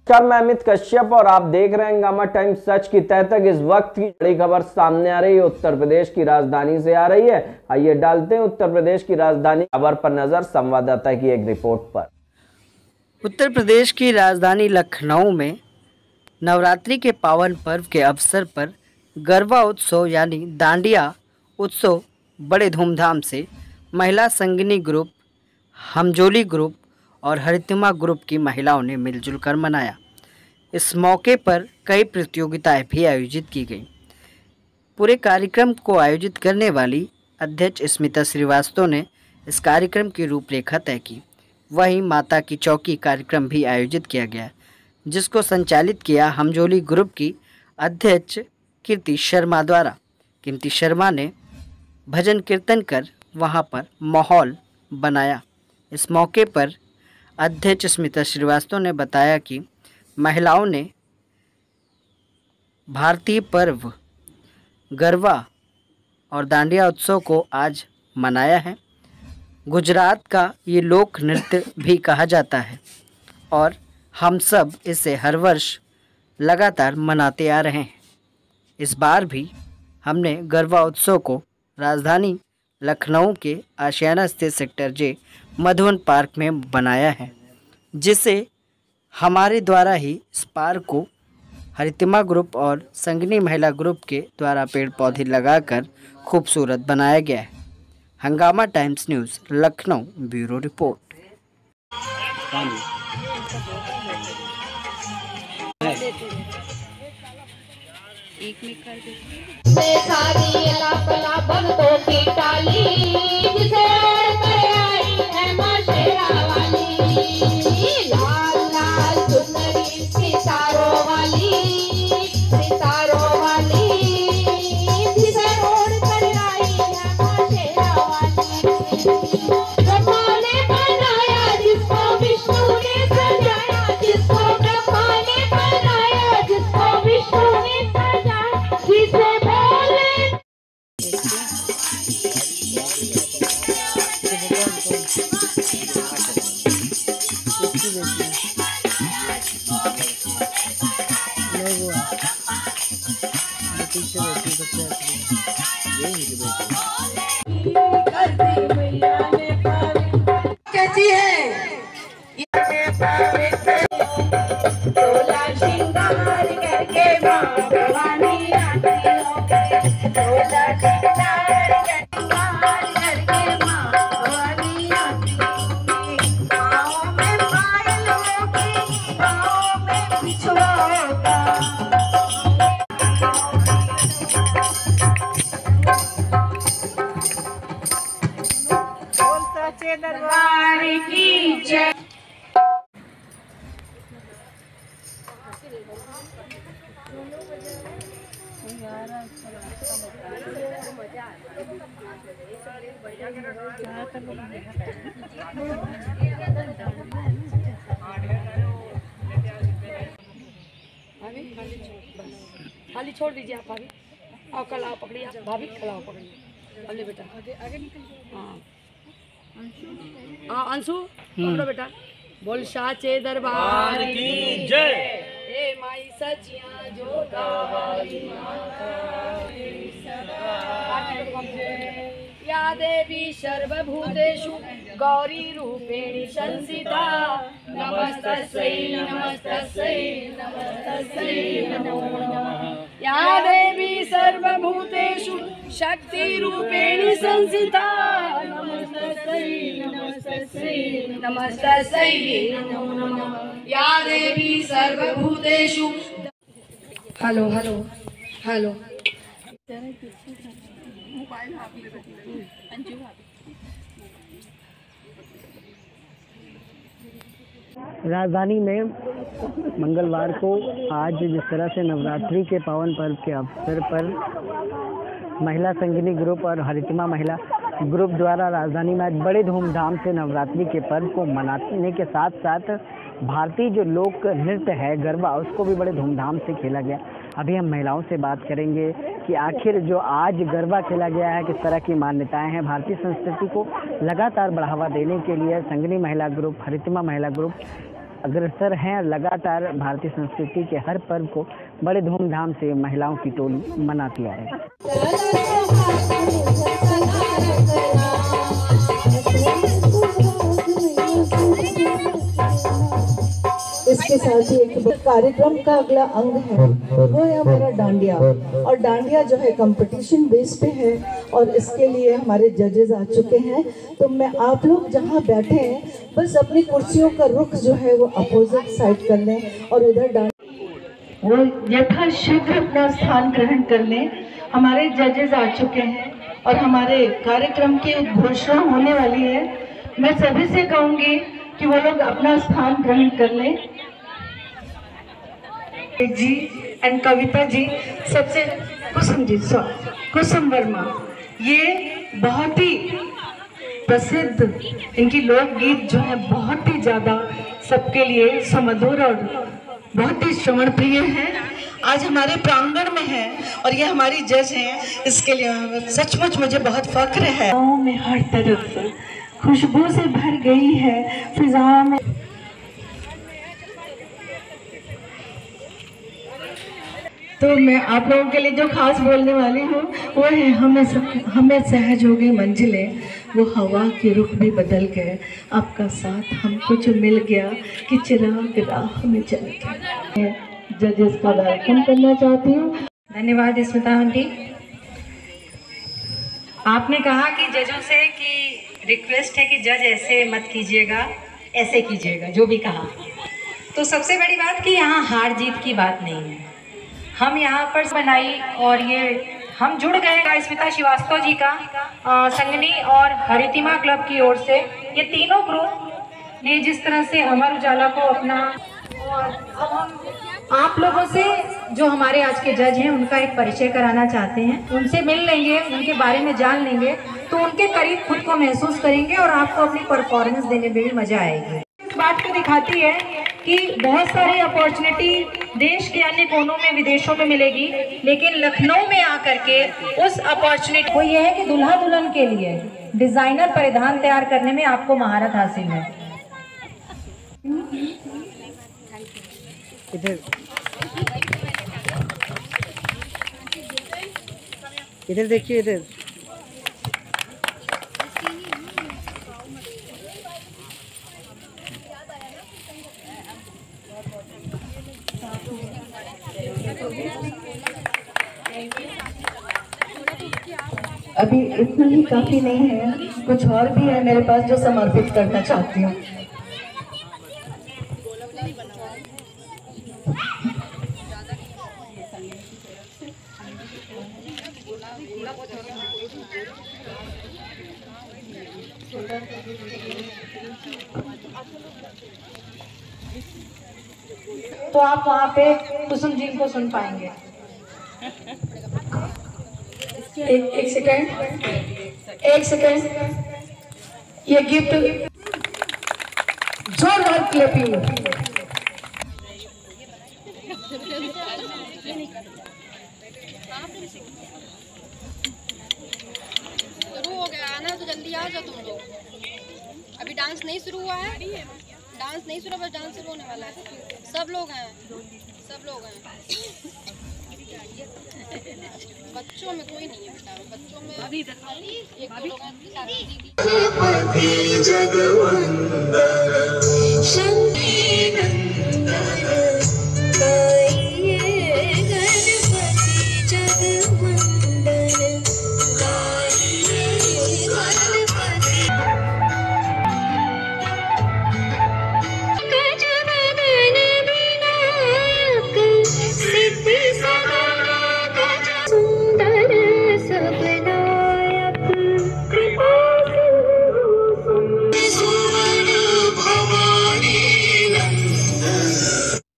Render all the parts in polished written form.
नमस्कार, मैं अमित कश्यप और आप देख रहे हैं हंगामा टाइम्स सच की तह तक। इस वक्त की बड़ी खबर सामने आ रही है, उत्तर प्रदेश की राजधानी से आ रही है। आइए डालते हैं उत्तर प्रदेश की राजधानी खबर पर नजर संवाददाता की एक रिपोर्ट पर। उत्तर प्रदेश की राजधानी लखनऊ में नवरात्रि के पावन पर्व के अवसर पर गरबा उत्सव यानी डांडिया उत्सव बड़े धूमधाम से महिला संगिनी ग्रुप, हमजोली ग्रुप और हरितिमा ग्रुप की महिलाओं ने मिलजुल कर मनाया। इस मौके पर कई प्रतियोगिताएं भी आयोजित की गईं। पूरे कार्यक्रम को आयोजित करने वाली अध्यक्ष स्मिता श्रीवास्तव ने इस कार्यक्रम की रूपरेखा तय की। वहीं माता की चौकी कार्यक्रम भी आयोजित किया गया, जिसको संचालित किया हमजोली ग्रुप की अध्यक्ष कीर्ति शर्मा द्वारा। कीर्ति शर्मा ने भजन कीर्तन कर वहां पर माहौल बनाया। इस मौके पर अध्यक्ष स्मिता श्रीवास्तव ने बताया कि महिलाओं ने भारतीय पर्व गरबा और डांडिया उत्सव को आज मनाया है। गुजरात का ये लोक नृत्य भी कहा जाता है और हम सब इसे हर वर्ष लगातार मनाते आ रहे हैं। इस बार भी हमने गरबा उत्सव को राजधानी लखनऊ के आशियाना स्थित सेक्टर जे मधुवन पार्क में बनाया है, जिसे हमारे द्वारा ही इस पार्क को हरितिमा ग्रुप और संगिनी महिला ग्रुप के द्वारा पेड़ पौधे लगाकर खूबसूरत बनाया गया है। हंगामा times news Lucknow bureau report. भक्तों की टाली जिसे आई है मां शेरा वाली, लाल लाल चुनरी सितारों वाली जिसे ओढ़ कर आई है मां शेरा वाली। ब्रह्मा ने बनाया जिसको विष्णु ने सजाया, जिसको ब्रह्मा ने बनाया जिसको विष्णु ने सजाया, जिसे बोले कहती है तोला श्रृंगार करके मां भवानी आती हो, तोला श्रृंगार करके मां भवानी आती होगी। पाँव में पायल होगी, पाँव में बिछुआ होगा। सच्चे दरबार की जय। खाली छोड़ दीजिए आप भाभी, और कल आओ पकड़िए आप भाभी, कल आओ पकड़िए। अले बेटा आगे निकल। हाँ अंशु पकड़ो बेटा। बोल साचे दरबार की जय। हे माई सचिया जो गावाली माता की सदा जय। या देवी सर्वभूतेषु गौरी रूपेणी संस्थिता, नमस्तस्यै नमस्तस्यै नमस्तस्यै नमो नमः। या देवी सर्वभूतेषु शक्ति रूपेणी संस्थिता, नमस्तस्यै नमस्तस्यै नमस्तस्यै नमो नमः। या देवी सर्वभूतेषु। Hello hello hello. राजधानी में मंगलवार को आज जिस तरह से नवरात्रि के पावन पर्व के अवसर पर महिला संगिनी ग्रुप और हरितिमा महिला ग्रुप द्वारा राजधानी में आज बड़े धूमधाम से नवरात्रि के पर्व को मनाने के साथ साथ भारतीय जो लोक नृत्य है गरबा, उसको भी बड़े धूमधाम से खेला गया। अभी हम महिलाओं से बात करेंगे कि आखिर जो आज गरबा खेला गया है किस तरह की मान्यताएं हैं। भारतीय संस्कृति को लगातार बढ़ावा देने के लिए संगिनी महिला ग्रुप, हरितिमा महिला ग्रुप अग्रसर हैं। लगातार भारतीय संस्कृति के हर पर्व को बड़े धूमधाम से महिलाओं की टोली मनाती आ रही है। इसके साथ ही एक कार्यक्रम का अगला अंग है, वो है हमारा डांडिया। और डांडिया जो है कंपटीशन बेस पे है और इसके लिए हमारे जजेस आ चुके हैं। तो मैं आप लोग जहाँ बैठे हैं बस अपनी कुर्सियों का रुख जो है वो अपोजिट साइड कर लें और उधर वो यथाशीघ्र अपना स्थान ग्रहण कर लें। हमारे जजेस आ चुके हैं और हमारे कार्यक्रम की घोषणा होने वाली है। मैं सभी से कहूँगी कि वो लोग अपना स्थान ग्रहण कर लें। जी एंड कविता जी, सबसे कुसुम वर्मा, ये बहुत ही प्रसिद्ध, इनकी लोकगीत जो है बहुत ही ज़्यादा सबके लिए सुमधुर और बहुत ही श्रवण प्रिय है। आज हमारे प्रांगण में है और ये हमारी जज हैं, इसके लिए सचमुच मुझे बहुत फख्र है। गाँव में हर तरफ खुशबू से भर गई है फिजा में। तो मैं आप लोगों के लिए जो खास बोलने वाली हूँ वो है, हमें सहज हो गई मंजिलें, वो हवा के रुख भी बदल गए, आपका साथ हमको जो मिल गया कि चिराग राह में चल गया। जजेस का वेलकम करना चाहती हूँ। धन्यवाद स्मिता आंटी। आपने कहा कि जजों से कि रिक्वेस्ट है कि जज ऐसे मत कीजिएगा, ऐसे कीजिएगा, जो भी कहा। तो सबसे बड़ी बात कि यहाँ हार जीत की बात नहीं है। हम यहाँ पर बनाई और ये हम जुड़ गए स्मिता श्रीवास्तव जी का संगनी और हरितिमा क्लब की ओर से। ये तीनों ग्रुप ने जिस तरह से अमर उजाला को अपना, और अब हम आप लोगों से जो हमारे आज के जज हैं उनका एक परिचय कराना चाहते हैं। उनसे मिल लेंगे, उनके बारे में जान लेंगे तो उनके करीब खुद को महसूस करेंगे और आपको अपनी परफॉर्मेंस देने में भी मजा आएगी। इस बात को दिखाती है कि बहुत सारी अपॉर्चुनिटी देश के अन्य कोनों में, विदेशों में मिलेगी, लेकिन लखनऊ में आकर के उस अपॉर्चुनिटी को यह है कि दुल्हा दुल्हन के लिए डिजाइनर परिधान तैयार करने में आपको महारत हासिल है। इधर देखिए, इधर अभी इतना ही काफी नहीं है, कुछ और भी है मेरे पास जो समर्पित करना चाहती हूँ। तो आप वहाँ पे कुसुम जी को सुन पाएंगे। एक सेकेंड, ये गिफ्ट जोरदार क्लैपिंग। शुरू हो गया आना, तो जल्दी आ जाओ तुम लोग। अभी डांस नहीं शुरू हुआ है, डांस नहीं शुरू, बस डांस शुरू होने वाला है। सब लोग हैं, सब लोग हैं। बच्चों में कोई नहीं है बेटा, बच्चों में अभी एक दो लोग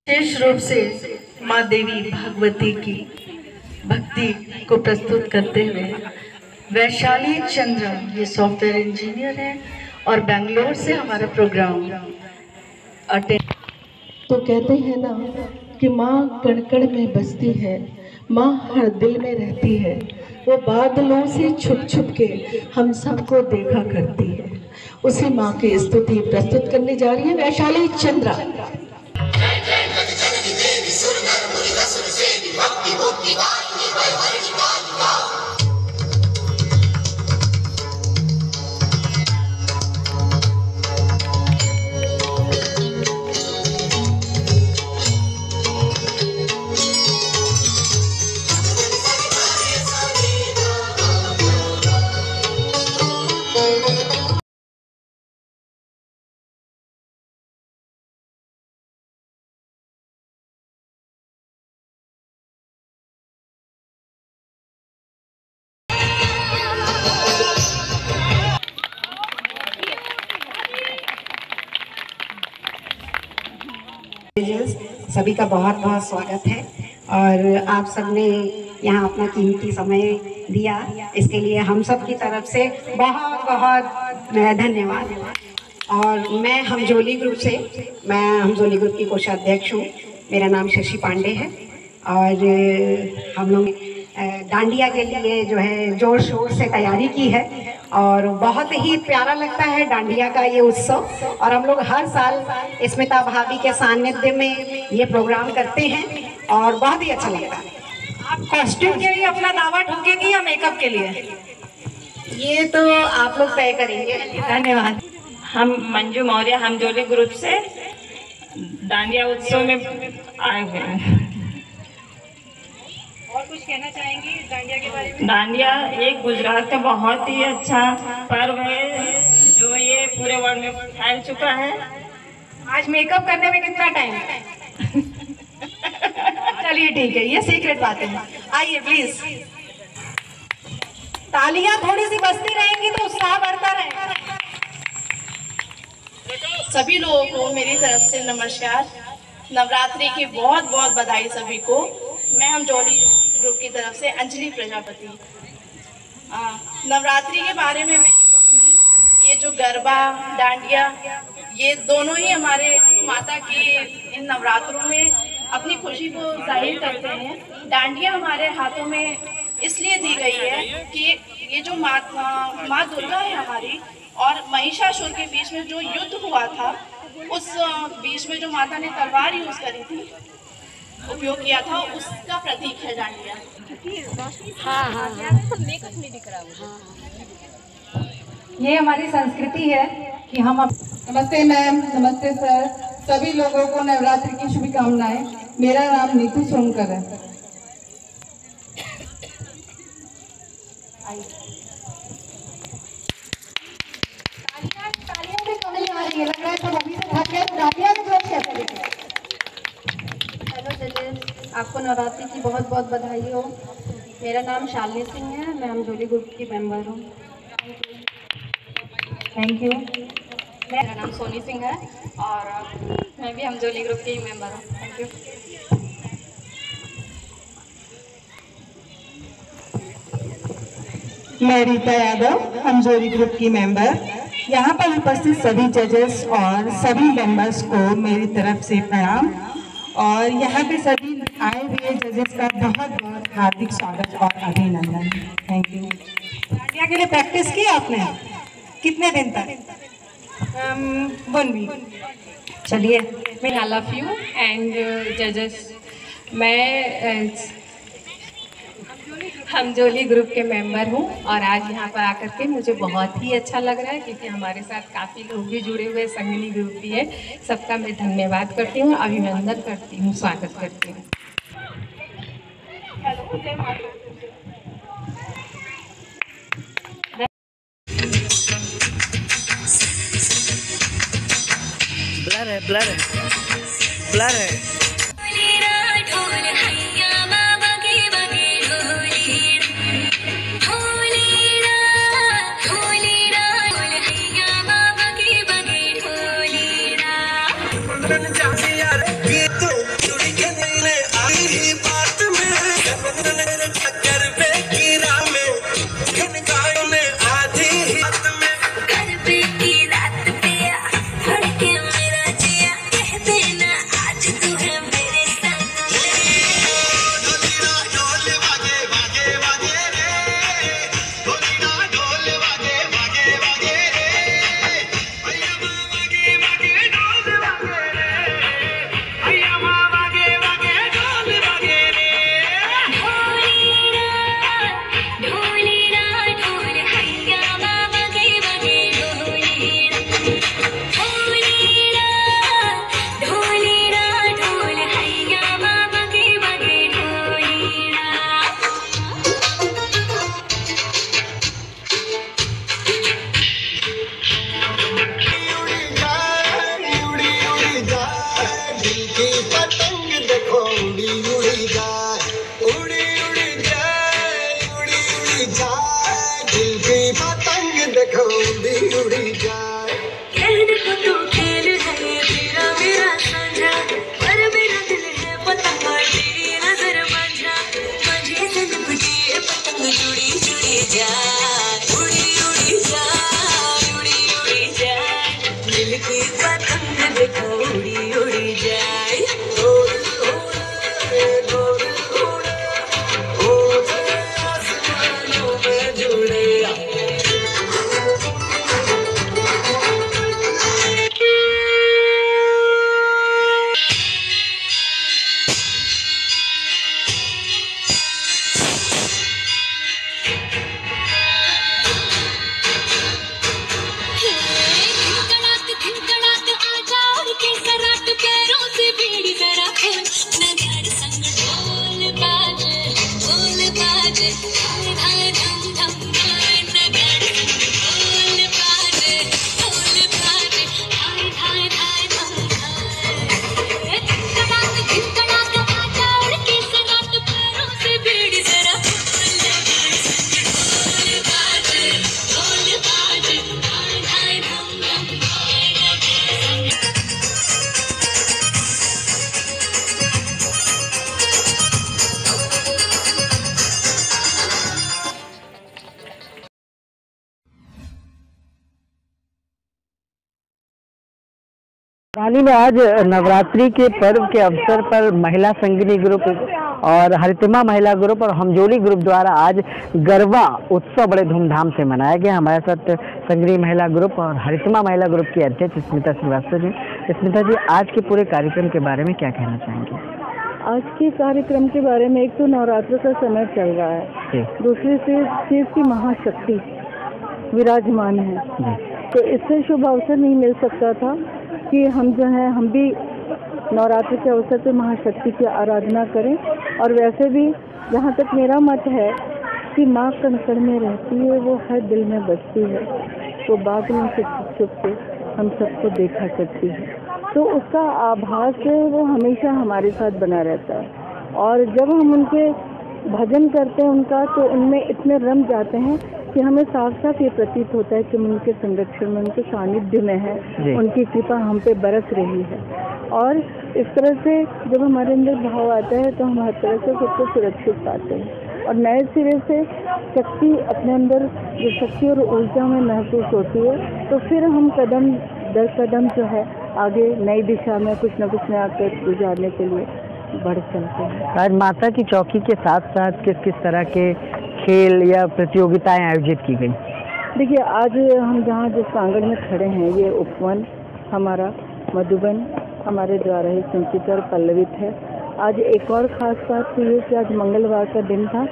विशेष रूप से माँ देवी भगवती की भक्ति को प्रस्तुत करते हुए वैशाली चंद्र, ये सॉफ्टवेयर इंजीनियर हैं और बेंगलोर से हमारा प्रोग्राम अटेंड। तो कहते हैं ना कि माँ कण कण में बसती है, माँ हर दिल में रहती है, वो बादलों से छुप छुप के हम सबको देखा करती है। उसी माँ की स्तुति प्रस्तुत करने जा रही है वैशाली चंद्रा। सभी का बहुत बहुत स्वागत है और आप सबने यहाँ अपना कीमती समय दिया, इसके लिए हम सब की तरफ से बहुत बहुत धन्यवाद। और मैं हमजोली ग्रुप की कोषाध्यक्ष हूँ। मेरा नाम शशि पांडे है और हम लोग डांडिया के लिए जो है जोर शोर से तैयारी की है और बहुत ही प्यारा लगता है डांडिया का ये उत्सव। और हम लोग हर साल स्मिता भाभी के सानिध्य में ये प्रोग्राम करते हैं और बहुत ही अच्छा लगता है। आप कॉस्ट्यूम के लिए अपना दावा ठोकेंगी या मेकअप के लिए? ये तो आप लोग तय करेंगे। धन्यवाद। हम मंजू मौर्य हमजोली ग्रुप से डांडिया उत्सव में आए हुए हैं। और कुछ कहना चाहेंगी डांडिया के बारे में? डांडिया एक गुजरात का बहुत ही अच्छा पर्व है जो ये पूरे वर्ल्ड में फैल चुका है। आज मेकअप करने में कितना टाइम? चलिए ठीक है, ये सीक्रेट बातें हैं। आइए प्लीज, तालियां थोड़ी सी बजती रहेंगी तो उत्साह बढ़ता रहेगा। सभी लोगों को मेरी तरफ से नमस्कार। नवरात्रि की बहुत बहुत बधाई सभी को। मैं हमजोली ग्रुप की तरफ से अंजलि प्रजापति। नवरात्रि के बारे में मैं कहूँगी, ये जो गरबा डांडिया ये दोनों ही हमारे माता की इन नवरात्रों में अपनी खुशी को जाहिर करते हैं। डांडिया हमारे हाथों में इसलिए दी गई है कि ये जो माँ दुर्गा है हमारी और महिषासुर के बीच में जो युद्ध हुआ था, उस बीच में जो माता ने तलवार यूज करी थी, उपयोग किया था, उसका प्रतीक है डांडिया। ये हमारी संस्कृति है कि हम नमस्ते मैम, नमस्ते सर, सभी लोगों को नवरात्रि की शुभकामनाएं। मेरा नाम नीतू सोनकर है। तालियों में कमी आ रही है, लग रहा है सब अभी से थक गए, तो डांडिया में जोश कैसे दिखे? हेलो जजेस, आपको नवरात्रि की बहुत बहुत बधाई हो। मेरा नाम शालिनी सिंह है, मैं हमजोली ग्रुप की मेंबर हूँ। Thank you. मेरा नाम सोनी सिंह है और मैं भी हमजोली ग्रुप की मेंबर हूँ। Thank you. मैं रीता यादव, हमजोली ग्रुप की मेंबर। यहाँ पर उपस्थित सभी जजेस और सभी मेंबर्स को मेरी तरफ से प्रणाम और यहाँ पे सभी आए हुए जजेस का बहुत बहुत हार्दिक स्वागत और अभिनंदन। Thank you. डांडिया के लिए प्रैक्टिस की आपने? कितने दिन तक? 1 वीक। चलिए, मैं आई लव यू एंड जजेस, मैं हमजोली ग्रुप के मेंबर हूँ और आज यहाँ पर आकर के मुझे बहुत ही अच्छा लग रहा है क्योंकि हमारे साथ काफ़ी लोग भी जुड़े हुए, संगिनी ग्रुप भी है। सबका मैं धन्यवाद करती हूँ, अभिनंदन करती हूँ, स्वागत करती हूँ। ब्लर है। आज तू है उड़ी जाए। कहने को तो खेल है तेरा मेरा साझा, पर मेरा दिल है पतंग तेरी नजर बांझा। मुझे से लिपटी ये पतंग जुड़ी जुड़ी जाए, उड़ी उड़ी जाए, उड़ी उड़ी जाए। दिल की पतंग देखो उड़ी उड़ी जाए। गोल गोल गोल गोल उड़े आसमानों में जुड़े। रानी में आज नवरात्रि के पर्व के अवसर पर महिला संगिनी ग्रुप और हरितिमा महिला ग्रुप और हमजोली ग्रुप द्वारा आज गरबा उत्सव बड़े धूमधाम से मनाया गया। हमारे साथ संगिनी महिला ग्रुप और हरितिमा महिला ग्रुप की अध्यक्ष स्मिता श्रीवास्तव जी। स्मिता जी, आज के पूरे कार्यक्रम के बारे में क्या कहना चाहेंगे? आज के कार्यक्रम के बारे में, एक तो नवरात्र का समय चल रहा है, दूसरी चीज की महाशक्ति विराजमान है, तो इससे शुभ अवसर नहीं मिल सकता था कि हम जो है हम भी नवरात्र के अवसर पर महाशक्ति की आराधना करें। और वैसे भी जहाँ तक मेरा मत है कि माँ कण कण में रहती है, वो हर दिल में बसती है, वो बात में से छुप छुप के हम सबको देखा करती है, तो उसका आभास है वो हमेशा हमारे साथ बना रहता है। और जब हम उनके भजन करते हैं उनका, तो उनमें इतने रम जाते हैं कि हमें साफ साफ ये प्रतीत होता है कि हम उनके संरक्षण में, उनके सानिध्य में है, उनकी कृपा हम पे बरस रही है। और इस तरह से जब हमारे अंदर भाव आता है तो हम हर तरह से सबको सुरक्षित पाते हैं और नए सिरे से शक्ति अपने अंदर, जो शक्ति और ऊर्जा में महसूस होती है, तो फिर हम कदम दर कदम जो है आगे नई दिशा में कुछ न कुछ नया कर गुजारने के लिए बढ़ चलते हैं। आज माता की चौकी के साथ साथ किस किस तरह के खेल या प्रतियोगिताएं आयोजित की गई? देखिए, आज हम जहाँ जिस प्रांगण में खड़े हैं, ये उपवन हमारा मधुबन हमारे द्वारा ही संचित और पल्लवित है। आज एक और ख़ास बात तो ये कि आज मंगलवार का दिन था।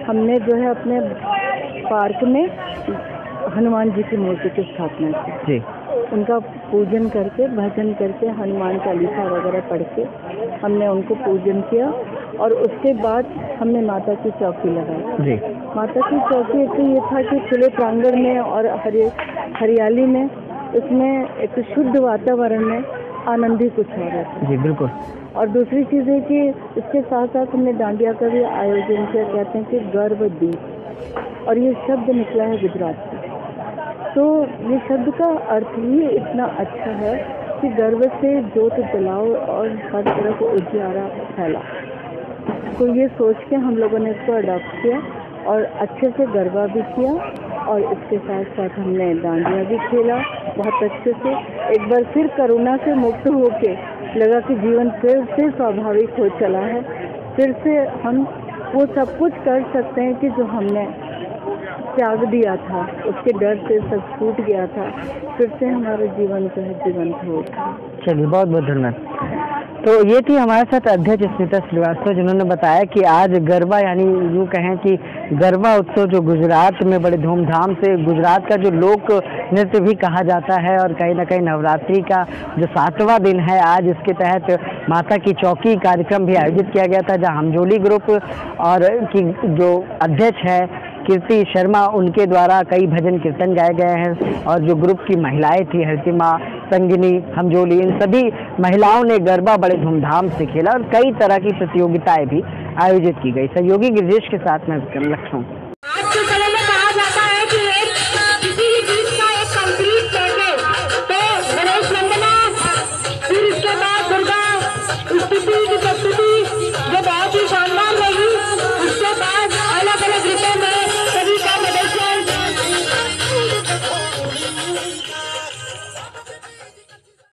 हमने जो है अपने पार्क में हनुमान जी की मूर्ति की स्थापना की, उनका पूजन करके, भजन करके, हनुमान चालीसा वगैरह पढ़ के हमने उनको पूजन किया। और उसके बाद हमने माता की चौकी लगाई। माता की चौकी तो ये था कि खुले प्रांगण में और हरियाली में, इसमें एक शुद्ध वातावरण में आनंद ही कुछ हो रहा था। जी बिल्कुल। और दूसरी चीज़ है कि इसके साथ साथ हमने डांडिया का भी आयोजन किया। कहते हैं कि गर्व दीप, और ये शब्द निकला है गुजरात से, तो ये शब्द का अर्थ ही इतना अच्छा है कि गर्व से जोत जलाओ और हर तरफ उजियारा फैला। तो ये सोच के हम लोगों ने इसको अडॉप्ट किया और अच्छे से गरबा भी किया, और इसके साथ साथ हमने डांडिया भी खेला बहुत अच्छे से। एक बार फिर कोरोना से मुक्त होके लगा कि जीवन फिर से स्वाभाविक हो चला है, फिर से हम वो सब कुछ कर सकते हैं कि जो हमने त्याग दिया था, उसके डर से सब छूट गया था, फिर से हमारा जीवन जो है जीवंत हो गया। चलिए, बहुत बहुत धन्यवाद। तो ये थी हमारे साथ अध्यक्ष स्मिता श्रीवास्तव, जिन्होंने बताया कि आज गरबा, यानी यूँ कहें कि गरबा उत्सव जो गुजरात में बड़े धूमधाम से, गुजरात का जो लोक नृत्य भी कहा जाता है, और कहीं ना कहीं नवरात्रि का जो 7वां दिन है आज, इसके तहत माता की चौकी कार्यक्रम भी आयोजित किया गया था, जहाँ हमजोली ग्रुप और की जो अध्यक्ष है कीर्ति शर्मा, उनके द्वारा कई भजन कीर्तन गाए गए हैं। और जो ग्रुप की महिलाएं थी, हरितिमा, संगिनी, हमजोली, इन सभी महिलाओं ने गरबा बड़े धूमधाम से खेला और कई तरह की प्रतियोगिताएं भी आयोजित की गई। सहयोगी गिरीश के साथ मैं लक्ष्मण।